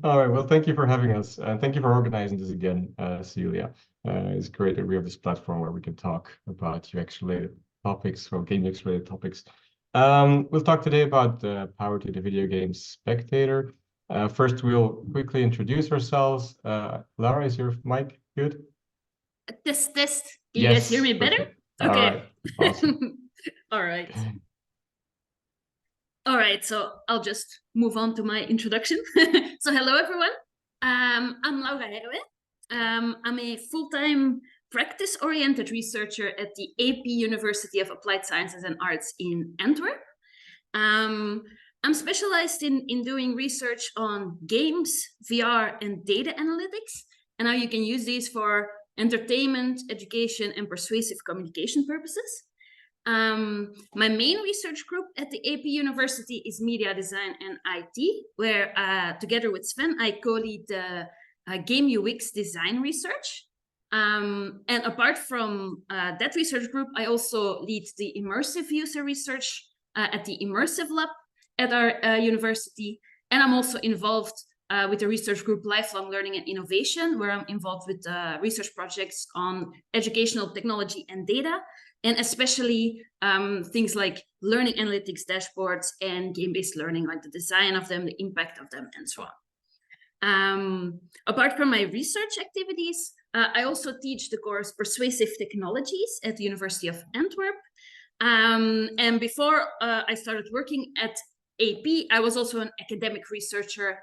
All right. Well, thank you for having us, and thank you for organizing this again, Celia. It's great that we have this platform where we can talk about UX-related topics or game UX-related topics. We'll talk today about the power to the video game Spectator. First, we'll quickly introduce ourselves. Laura, is your mic good? Test. Can you Yes, guys hear me better? perfect. Okay. All right. Awesome. All right. All right, so I'll just move on to my introduction. So hello, everyone. I'm Laura Herrewijn. I'm a full-time practice-oriented researcher at the AP University of Applied Sciences and Arts in Antwerp. I'm specialized in doing research on games, VR, and data analytics, and how you can use these for entertainment, education, and persuasive communication purposes. My main research group at the AP University is Media Design and IT, where together with Sven, I co-lead the game UX design research. And apart from that research group, I also lead the immersive user research at the Immersive Lab at our university. And I'm also involved with the research group Lifelong Learning and Innovation, where I'm involved with research projects on educational technology and data, and especially things like learning analytics dashboards and game-based learning, like the design of them, the impact of them, and so on. Apart from my research activities, I also teach the course Persuasive Technologies at the University of Antwerp. And before I started working at AP, I was also an academic researcher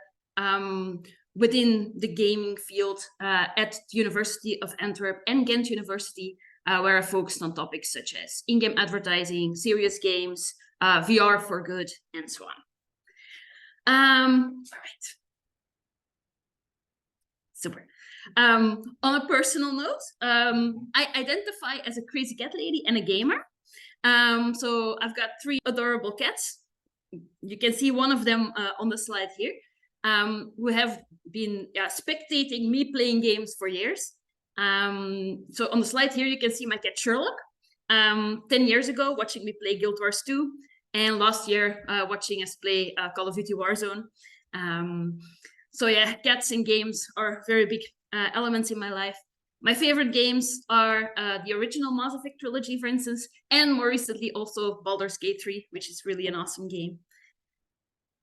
within the gaming field at the University of Antwerp and Ghent University, where I focused on topics such as in-game advertising, serious games, VR for good, and so on. All right. Super. On a personal note, I identify as a crazy cat lady and a gamer. So I've got 3 adorable cats. You can see one of them on the slide here, who have been spectating me playing games for years. So on the slide here, you can see my cat Sherlock, 10 years ago watching me play Guild Wars 2, and last year watching us play Call of Duty Warzone. So yeah, cats and games are very big elements in my life. My favorite games are the original Mass Effect trilogy, for instance, and more recently also Baldur's Gate 3, which is really an awesome game.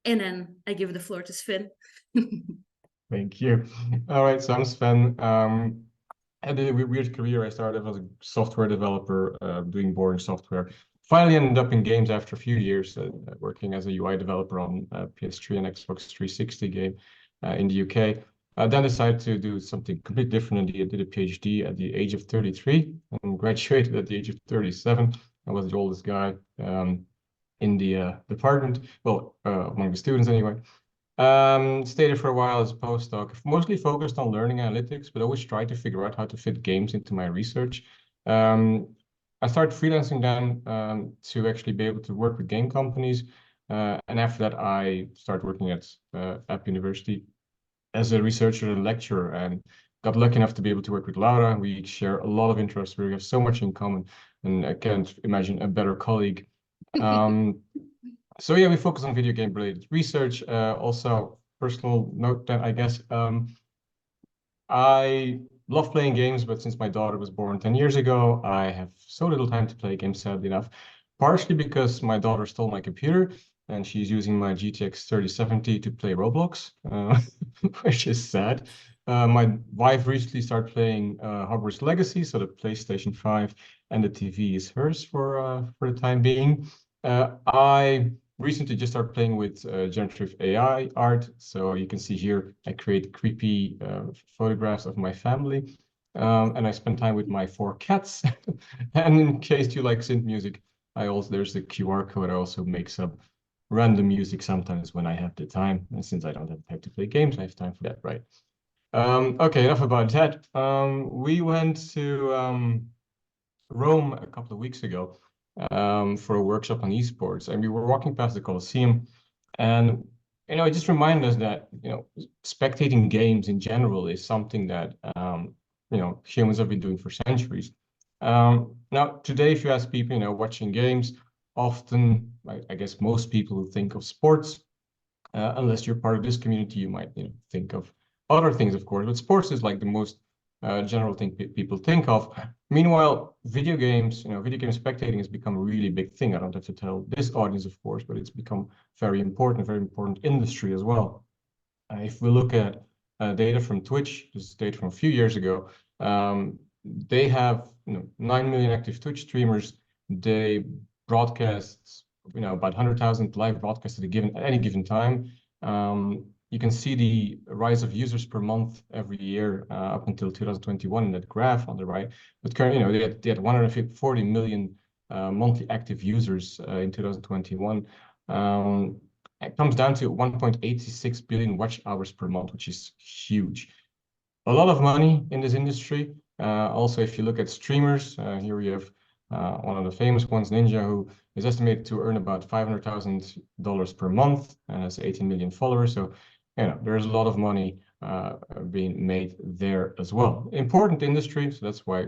And then I give the floor to Sven. Thank you. All right, so I'm Sven. I had a weird career. I started as a software developer, doing boring software. Finally ended up in games after a few years, working as a UI developer on PS3 and Xbox 360 game in the UK. I then decided to do something completely different. I did a PhD at the age of 33 and graduated at the age of 37. I was the oldest guy in the department, well, among the students anyway. Stayed there for a while as a postdoc, mostly focused on learning analytics, but always tried to figure out how to fit games into my research. I started freelancing then to actually be able to work with game companies. And after that, I started working at App University as a researcher and lecturer, and got lucky enough to be able to work with Laura. We share a lot of interests. We have so much in common, and I can't imagine a better colleague. So yeah, we focus on video game related research. Also, personal note that I guess I love playing games, but since my daughter was born 10 years ago, I have so little time to play games, sadly enough. Partially because my daughter stole my computer and she's using my GTX 3070 to play Roblox, which is sad. My wife recently started playing Hogwarts Legacy, so the PlayStation 5 and the TV is hers for the time being. I recently just started playing with generative AI art. So you can see here, I create creepy photographs of my family. And I spend time with my 4 cats. And in case you like synth music, there's the QR code. I also make some random music sometimes when I have the time. And since I don't have time to play games, I have time for that, right? Okay, enough about that. We went to Rome a couple of weeks ago for a workshop on esports, and we were walking past the Colosseum, and it just reminded us that spectating games in general is something that humans have been doing for centuries. Now today, if you ask people, watching games, often I guess most people who think of sports Unless you're part of this community, you might think of other things, of course. But sports is like the most general thing people think of. Meanwhile, video games, video game spectating has become a really big thing. I don't have to tell this audience, of course, but it's become very important industry as well. If we look at data from Twitch, this is data from a few years ago, they have 9 million active Twitch streamers. They broadcast about 100,000 live broadcasts at any given time. You can see the rise of users per month every year up until 2021 in that graph on the right. But currently, they had 140 million monthly active users in 2021. It comes down to 1.86 billion watch hours per month, which is huge. A lot of money in this industry. Also, if you look at streamers, here we have one of the famous ones, Ninja, who is estimated to earn about $500,000 per month and has 18 million followers. So, there's a lot of money being made there as well. Important industry, so that's why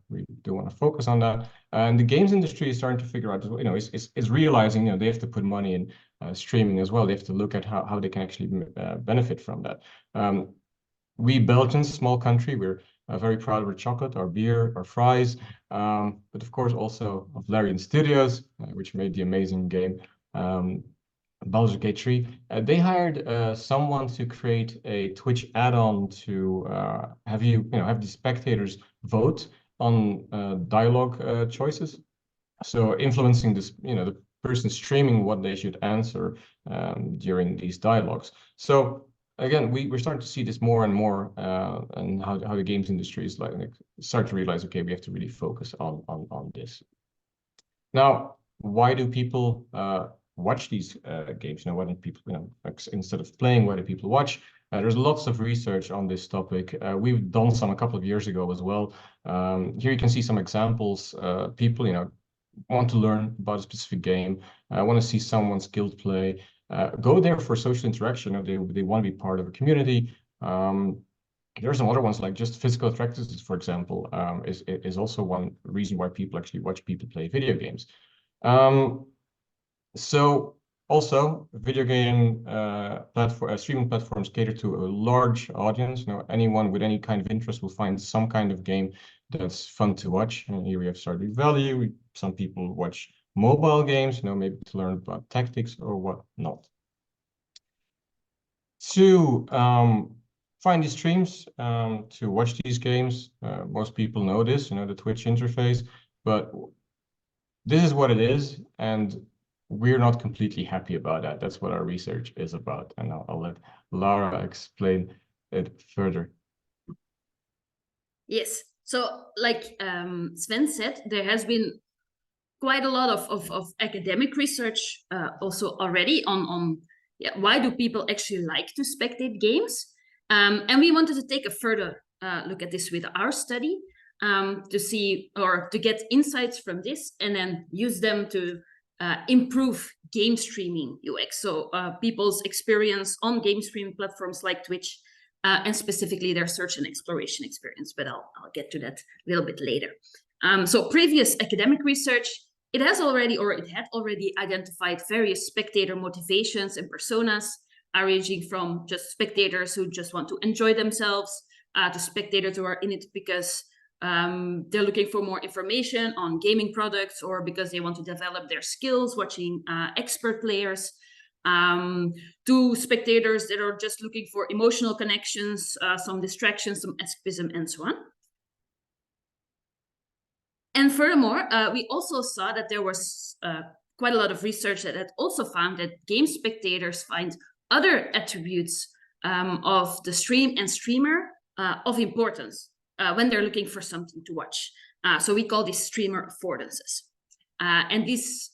we do want to focus on that. And the games industry is starting to figure out, is realizing they have to put money in streaming as well. They have to look at how they can actually benefit from that. We Belgians, small country, we're very proud of our chocolate, our beer, our fries, but of course also of Larian Studios, which made the amazing game Baldur's Gate 3. They hired someone to create a Twitch add-on to have the spectators vote on dialogue choices. So influencing this, the person streaming what they should answer during these dialogues. So again, we're starting to see this more and more, and how the games industry is like start to realize, okay, we have to really focus on this. Now, why do people watch these games? Why do people, instead of playing, why do people watch? There's lots of research on this topic. We've done some a couple of years ago as well. Here you can see some examples. People, want to learn about a specific game, want to see someone skilled play, go there for social interaction. They want to be part of a community. There are some other ones like just physical attractiveness, for example, is also one reason why people actually watch people play video games. So also video game streaming platforms cater to a large audience. Anyone with any kind of interest will find some kind of game that's fun to watch. And here we have Stardew Valley. Some people watch mobile games, maybe to learn about tactics or whatnot. To find these streams, to watch these games, most people know this, the Twitch interface, but this is what it is, and we're not completely happy about that. That's what our research is about, and I'll let Laura explain it further. Yes, so like Sven said, there has been quite a lot of academic research also already on why do people actually like to spectate games, and we wanted to take a further look at this with our study to see or to get insights from this and then use them to improve game streaming UX, so people's experience on game streaming platforms like Twitch, and specifically their search and exploration experience, but I'll get to that a little bit later. So previous academic research, it had already identified various spectator motivations and personas, ranging from just spectators who just want to enjoy themselves to spectators who are in it because they're looking for more information on gaming products or because they want to develop their skills watching expert players, to spectators that are just looking for emotional connections, some distractions, some escapism, and so on. And furthermore, we also saw that there was quite a lot of research that had also found that game spectators find other attributes of the stream and streamer of importance when they're looking for something to watch. So we call these streamer affordances. And these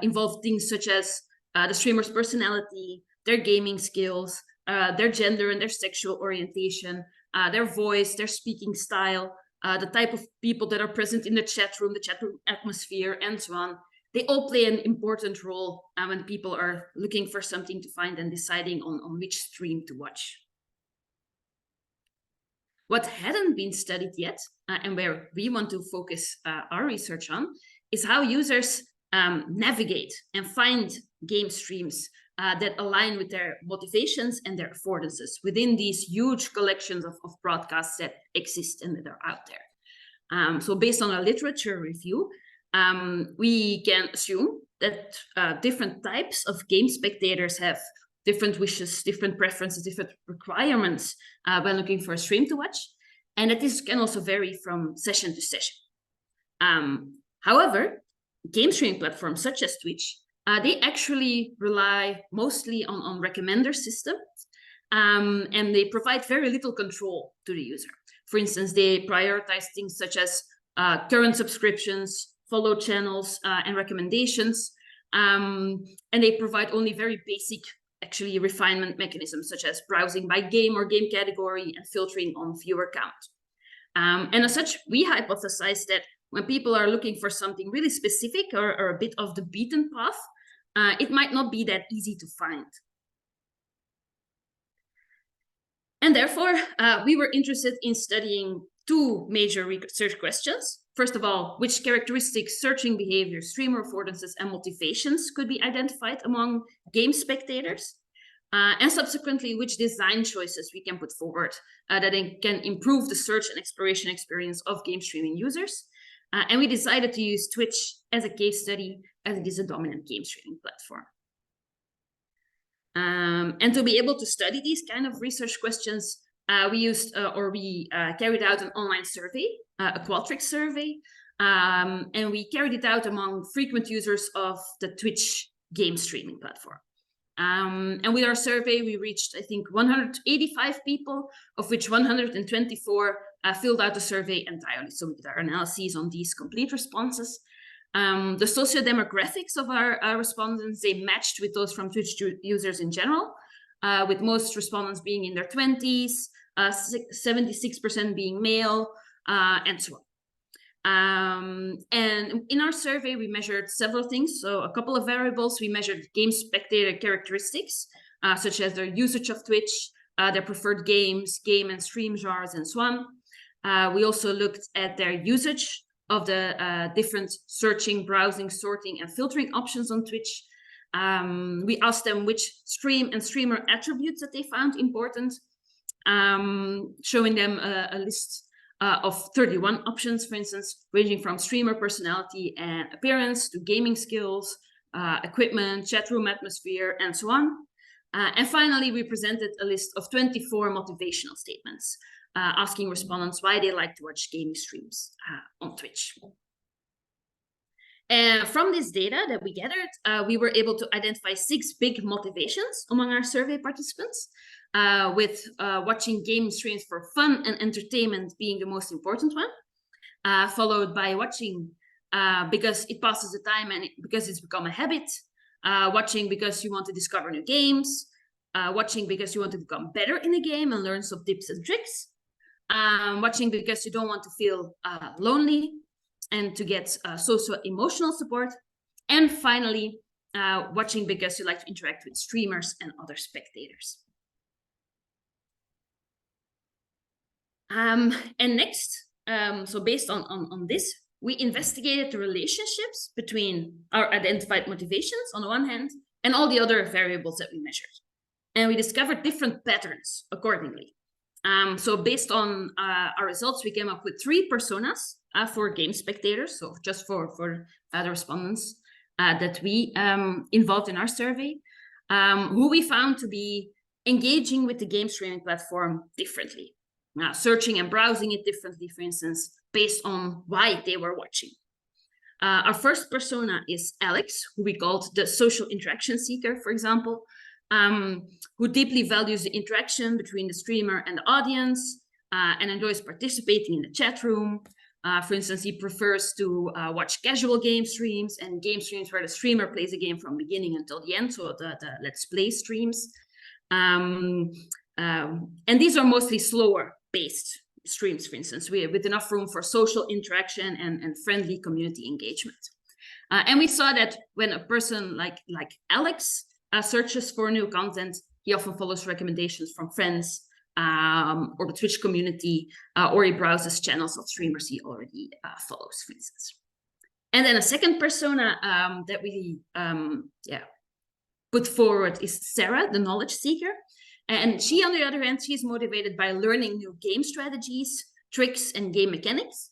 involve things such as the streamer's personality, their gaming skills, their gender and their sexual orientation, their voice, their speaking style, the type of people that are present in the chat room atmosphere, and so on. They all play an important role when people are looking for something to find and deciding on which stream to watch. What hadn't been studied yet, and where we want to focus our research on, is how users navigate and find game streams that align with their motivations and their affordances within these huge collections of broadcasts that exist and that are out there. So based on a literature review, we can assume that different types of game spectators have different wishes, different preferences, different requirements when looking for a stream to watch, and that this can also vary from session to session. However, game streaming platforms such as Twitch, they actually rely mostly on recommender systems, and they provide very little control to the user. For instance, they prioritize things such as current subscriptions, follow channels, and recommendations, and they provide only very basic, actually, refinement mechanisms such as browsing by game or game category and filtering on viewer count. And as such, we hypothesize that when people are looking for something really specific or a bit of the beaten path, it might not be that easy to find. And therefore, we were interested in studying two major research questions. First of all, which characteristics, searching behavior, streamer affordances, and motivations could be identified among game spectators? And subsequently, which design choices we can put forward that can improve the search and exploration experience of game streaming users. And we decided to use Twitch as a case study, as it is a dominant game streaming platform. And to be able to study these kind of research questions, we carried out an online survey, a Qualtrics survey, and we carried it out among frequent users of the Twitch game streaming platform. And with our survey, we reached, I think, 185 people, of which 124 filled out the survey entirely. So we did our analyses on these complete responses. The socio-demographics of our respondents, they matched with those from Twitch users in general, with most respondents being in their 20s, 76% being male, and so on. And in our survey, we measured several things. So a couple of variables, we measured game spectator characteristics, such as their usage of Twitch, their preferred games, game and stream genres, and so on. We also looked at their usage of the different searching, browsing, sorting, and filtering options on Twitch. We asked them which stream and streamer attributes that they found important, showing them a list of 31 options, for instance, ranging from streamer personality and appearance to gaming skills, equipment, chat room atmosphere, and so on. And finally, we presented a list of 24 motivational statements, asking respondents why they like to watch gaming streams on Twitch. And from this data that we gathered, we were able to identify 6 big motivations among our survey participants, with watching game streams for fun and entertainment being the most important one, followed by watching because it passes the time and because it's become a habit, watching because you want to discover new games, watching because you want to become better in a game and learn some tips and tricks, watching because you don't want to feel lonely and to get socio-emotional support, and finally, watching because you like to interact with streamers and other spectators. And next, so based on this, we investigated the relationships between our identified motivations on the one hand and all the other variables that we measured. And we discovered different patterns accordingly. So based on our results, we came up with 3 personas for game spectators, so just for the respondents that we involved in our survey, who we found to be engaging with the game streaming platform differently. Searching and browsing it differently, for instance, based on why they were watching. Our first persona is Alex, who we called the social interaction seeker, for example, who deeply values the interaction between the streamer and the audience and enjoys participating in the chat room. For instance, he prefers to watch casual game streams and game streams where the streamer plays a game from beginning until the end, so the Let's Play streams. And these are mostly slower-based streams, for instance, with enough room for social interaction and friendly community engagement. And we saw that when a person like Alex searches for new content, he often follows recommendations from friends or the Twitch community, or he browses channels of streamers he already follows, for instance. And then a second persona that we put forward is Sarah, the knowledge seeker. And she, on the other hand, she's motivated by learning new game strategies, tricks, and game mechanics.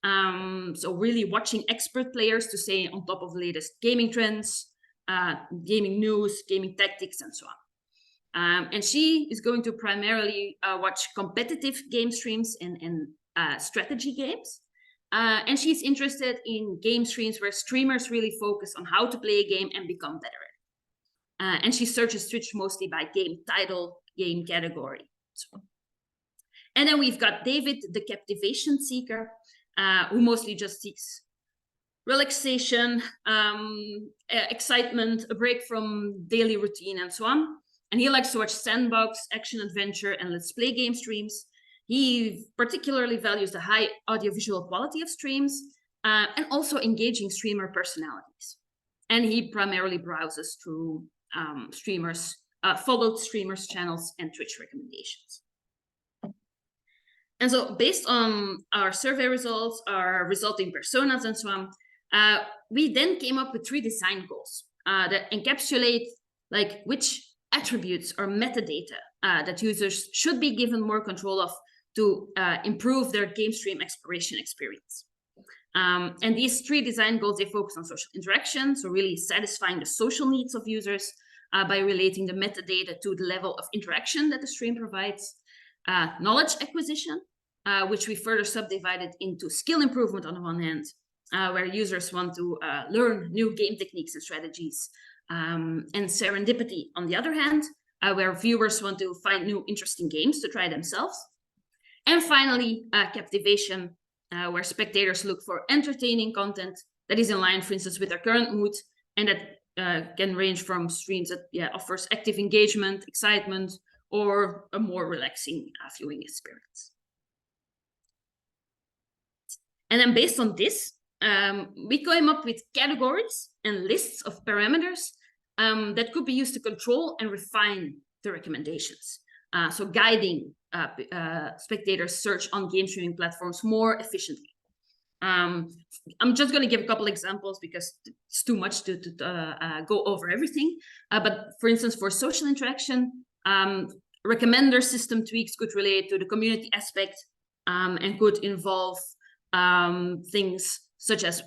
So really watching expert players to stay on top of the latest gaming trends, gaming news, gaming tactics, and so on. And she is going to primarily watch competitive game streams and strategy games. And she's interested in game streams where streamers really focus on how to play a game and become better at it. And she searches Twitch mostly by game title, game category. And then we've got David, the captivation seeker, who mostly just seeks relaxation, excitement, a break from daily routine, and so on. And he likes to watch sandbox, action adventure, and let's play game streams. He particularly values the high audiovisual quality of streams and also engaging streamer personalities. And he primarily browses through followed streamers' channels and Twitch recommendations. And so based on our survey results, our resulting personas and so on, we then came up with 3 design goals that encapsulate like which attributes or metadata that users should be given more control of to improve their game stream exploration experience. And these 3 design goals, they focus on social interaction, so really satisfying the social needs of users by relating the metadata to the level of interaction that the stream provides. Knowledge acquisition, which we further subdivided into skill improvement on the one hand, where users want to learn new game techniques and strategies, and serendipity on the other hand, where viewers want to find new interesting games to try themselves. And finally, captivation, where spectators look for entertaining content that is in line, for instance, with their current mood, and that can range from streams that offers active engagement, excitement, or a more relaxing viewing experience. And then based on this, we came up with categories and lists of parameters that could be used to control and refine the recommendations. So guiding spectators' search on game streaming platforms more efficiently. I'm just going to give a couple examples because it's too much to go over everything. But for instance, for social interaction, recommender system tweaks could relate to the community aspect and could involve things such as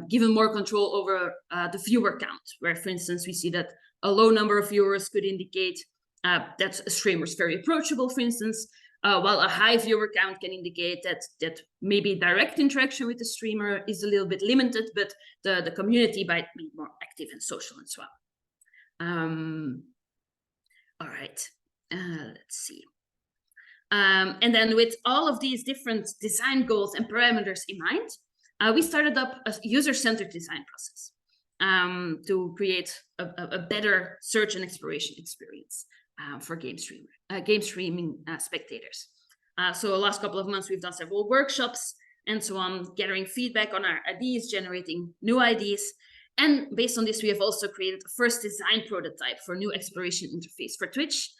given more control over the viewer count, where, for instance, we see that a low number of viewers could indicate that a streamer is very approachable, for instance, while a high viewer count can indicate that maybe direct interaction with the streamer is a little bit limited, but the community might be more active and social and so on. All right, let's see. And then with all of these different design goals and parameters in mind, we started up a user-centered design process to create a better search and exploration experience for game streaming spectators. So the last couple of months, we've done several workshops and so on, gathering feedback on our ideas, generating new ideas. And based on this, we have also created a first design prototype for a new exploration interface for Twitch.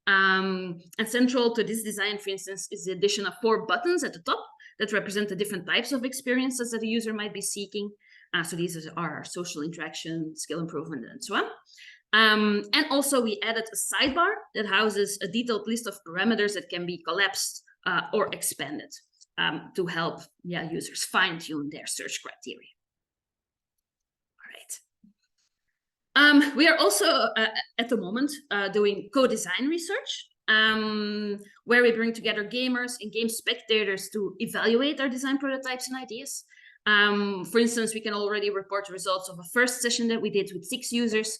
And central to this design, for instance, is the addition of 4 buttons at the top that represent the different types of experiences that a user might be seeking. So these are social interaction, skill improvement, and so on. And also we added a sidebar that houses a detailed list of parameters that can be collapsed or expanded to help users fine-tune their search criteria. All right. We are also at the moment doing co-design research, where we bring together gamers and game spectators to evaluate our design prototypes and ideas. For instance, we can already report the results of a first session that we did with 6 users,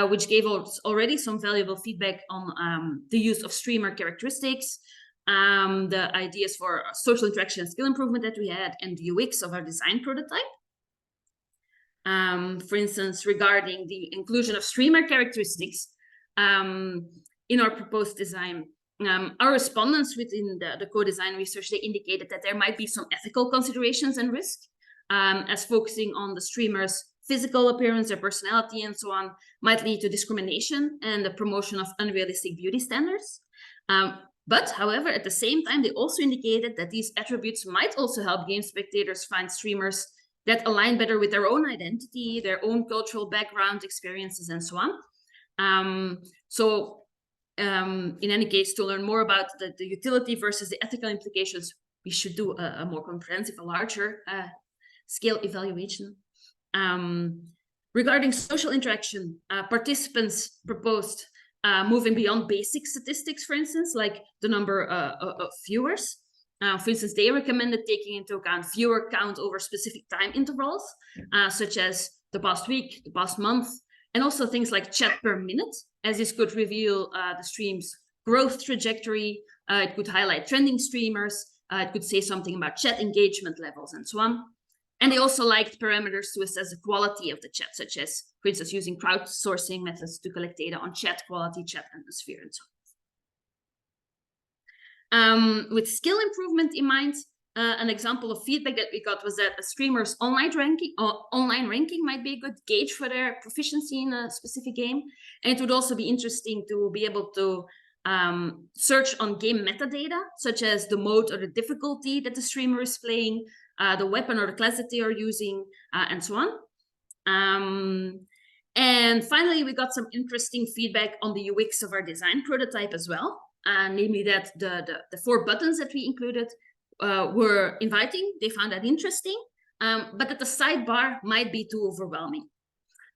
which gave us already some valuable feedback on the use of streamer characteristics, the ideas for social interaction and skill improvement that we had, and the UX of our design prototype. For instance, regarding the inclusion of streamer characteristics in our proposed design, our respondents within the co-design research, they indicated that there might be some ethical considerations and risk, as focusing on the streamer's physical appearance, their personality, and so on, might lead to discrimination and the promotion of unrealistic beauty standards. But however, at the same time, they also indicated that these attributes might also help game spectators find streamers that align better with their own identity, their own cultural background, experiences, and so on. In any case, to learn more about the utility versus the ethical implications, we should do a more comprehensive, a larger scale evaluation. Regarding social interaction, participants proposed moving beyond basic statistics, for instance, like the number of viewers. For instance, they recommended taking into account viewer count over specific time intervals, such as the past week, the past month, and also things like chat per minute, as this could reveal the stream's growth trajectory. It could highlight trending streamers. It could say something about chat engagement levels and so on. And they also liked parameters to assess the quality of the chat, such as, for instance, using crowdsourcing methods to collect data on chat quality, chat atmosphere, and so on. With skill improvement in mind, an example of feedback that we got was that a streamer's online ranking might be a good gauge for their proficiency in a specific game. And it would also be interesting to be able to search on game metadata, such as the mode or the difficulty that the streamer is playing, the weapon or the class that they are using, and so on. And finally, we got some interesting feedback on the UX of our design prototype as well, namely that the 4 buttons that we included were inviting. They found that interesting, but that the sidebar might be too overwhelming.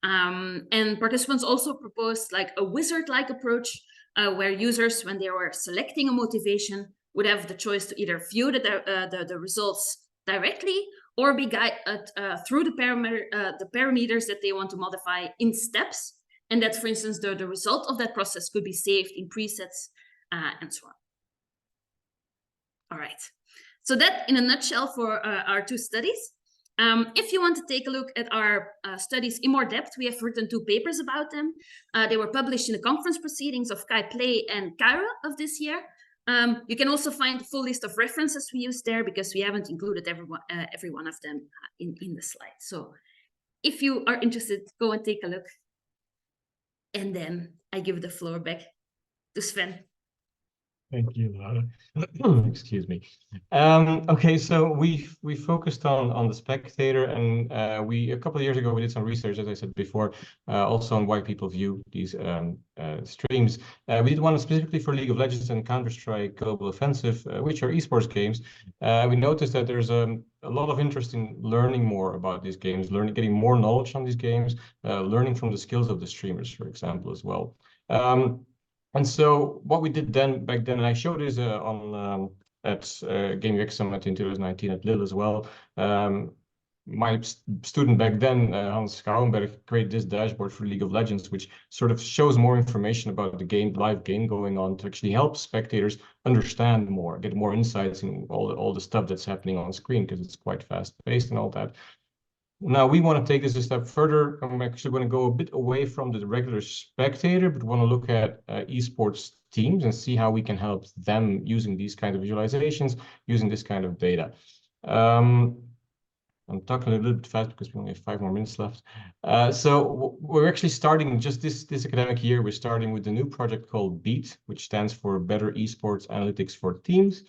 And participants also proposed like a wizard-like approach where users, when they were selecting a motivation, would have the choice to either view the results directly or be guided through the parameters that they want to modify in steps, and that, for instance, the result of that process could be saved in presets and so on. All right. So that, in a nutshell, for our 2 studies. If you want to take a look at our studies in more depth, we have written 2 papers about them. They were published in the conference proceedings of Kai Play and Cairo of this year. You can also find the full list of references we used there, because we haven't included every one of them in the slide. So if you are interested, go and take a look. And then I give the floor back to Sven. Thank you, Laura. Excuse me. Okay, so we focused on the Spectator, and a couple of years ago we did some research, as I said before, also on why people view these streams. We did one specifically for League of Legends and Counter-Strike Global Offensive, which are esports games. We noticed that there's a lot of interest in learning more about these games, getting more knowledge on these games, learning from the skills of the streamers, for example, as well. And so what we did back then, and I showed this at Game UX Summit in 2019 at Lille as well. My student back then, Hans Schouwenberg, created this dashboard for League of Legends, which sort of shows more information about the live game going on to actually help spectators understand more, get more insights in all the stuff that's happening on screen, because it's quite fast-paced and all that. Now we want to take this a step further. I'm actually going to go a bit away from the regular spectator, but want to look at esports teams and see how we can help them using these kind of visualizations, using this kind of data. I'm talking a little bit fast because we only have 5 more minutes left. So we're actually starting just this academic year. We're starting with the new project called BEAT, which stands for Better Esports Analytics for Teams.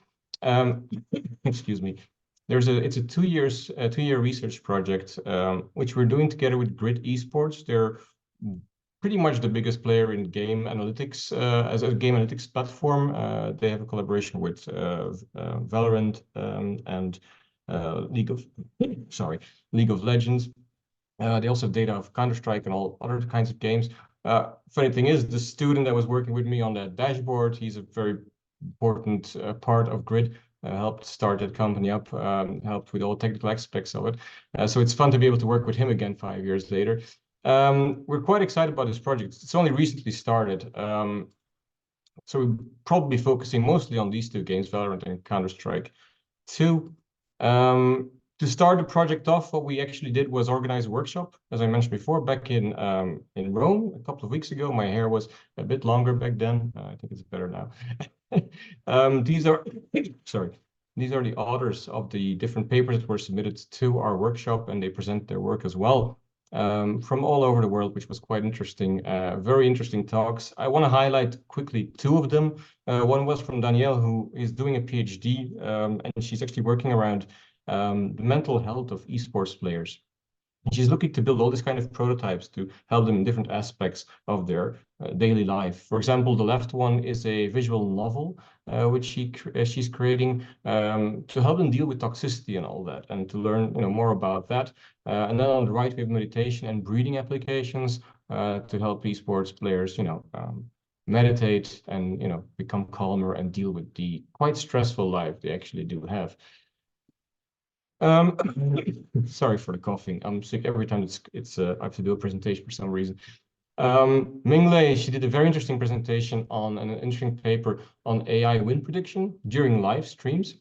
Excuse me. It's a 2-year research project, which we're doing together with Grid Esports. They're pretty much the biggest player in game analytics, as a game analytics platform. They have a collaboration with Valorant and League of Legends. They also have data of Counter-Strike and all other kinds of games. Funny thing is, the student that was working with me on that dashboard, he's a very important part of Grid. Helped start that company up, helped with all technical aspects of it. So it's fun to be able to work with him again 5 years later. We're quite excited about this project. It's only recently started. So we're probably focusing mostly on these 2 games, Valorant and Counter-Strike 2. To start the project off, what we actually did was organize a workshop, as I mentioned before, back in Rome a couple of weeks ago. My hair was a bit longer back then. I think it's better now. These are the authors of the different papers that were submitted to our workshop, and they present their work as well from all over the world, which was quite interesting. Very interesting talks. I want to highlight quickly 2 of them. One was from Danielle, who is doing a PhD, and she's actually working around the mental health of esports players. She's looking to build all these kind of prototypes to help them in different aspects of their daily life. For example, the left one is a visual novel, which she's creating to help them deal with toxicity and all that, and to learn more about that. And then on the right, we have meditation and breathing applications to help esports players, meditate and become calmer and deal with the quite stressful life they actually do have. Sorry for the coughing. I'm sick every time I have to do a presentation for some reason. Minglei, she did a very interesting presentation on an interesting paper on AI win prediction during live streams.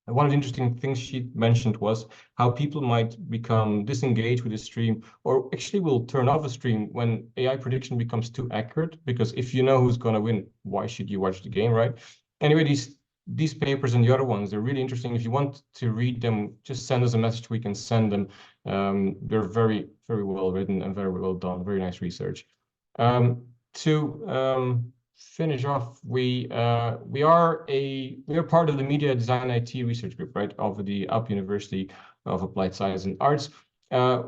And one of the interesting things she mentioned was how people might become disengaged with the stream, or actually will turn off a stream when AI prediction becomes too accurate, because if you know who's going to win, why should you watch the game, right? Anyway, these papers and the other ones, they're really interesting. If you want to read them, just send us a message. We can send them. They're very, very well written and very well done. Very nice research. To finish off, we are part of the Media Design IT Research Group, right, of the Alp University of Applied Science and Arts.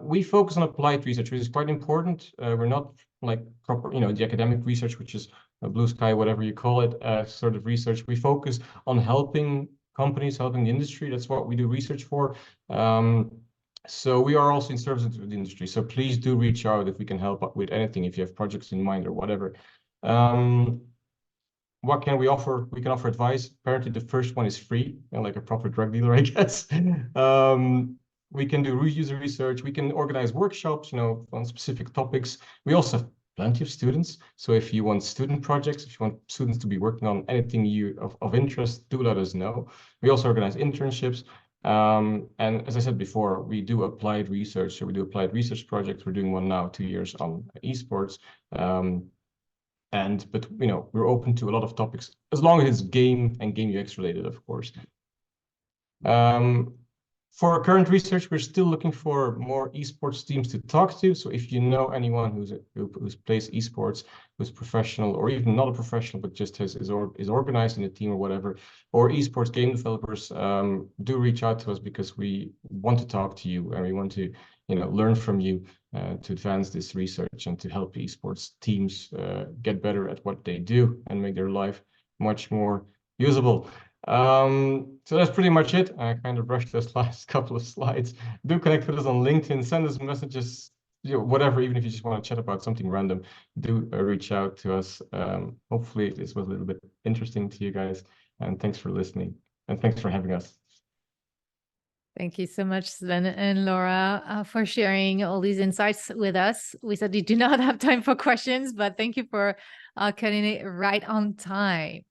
We focus on applied research, which is quite important. We're not like proper, the academic research, which is blue sky, whatever you call it, sort of research. We focus on helping companies, helping the industry. That's what we do research for. So we are also in service to the industry. So please do reach out if we can help with anything, if you have projects in mind or whatever. What can we offer? We can offer advice. Apparently the first one is free, like a proper drug dealer, I guess. We can do user research. We can organize workshops, on specific topics. We also have plenty of students. So if you want student projects, if you want students to be working on anything of interest, do let us know. We also organize internships. And as I said before, we do applied research. So we do applied research projects. We're doing one now, 2 years on esports. But we're open to a lot of topics as long as it's game and game UX related, of course. For our current research, we're still looking for more esports teams to talk to. So if you know anyone who plays esports, who's professional or even not a professional, but just is organized in a team or whatever, or esports game developers, do reach out to us, because we want to talk to you and we want to learn from you to advance this research and to help esports teams get better at what they do and make their life much more usable. So that's pretty much it. I kind of rushed this last couple of slides. Do connect with us on LinkedIn, send us messages, whatever, even if you just want to chat about something random, do reach out to us. Hopefully this was a little bit interesting to you guys, and thanks for listening and thanks for having us. Thank you so much, Sven and Laura, for sharing all these insights with us. We said we do not have time for questions, but thank you for cutting it right on time.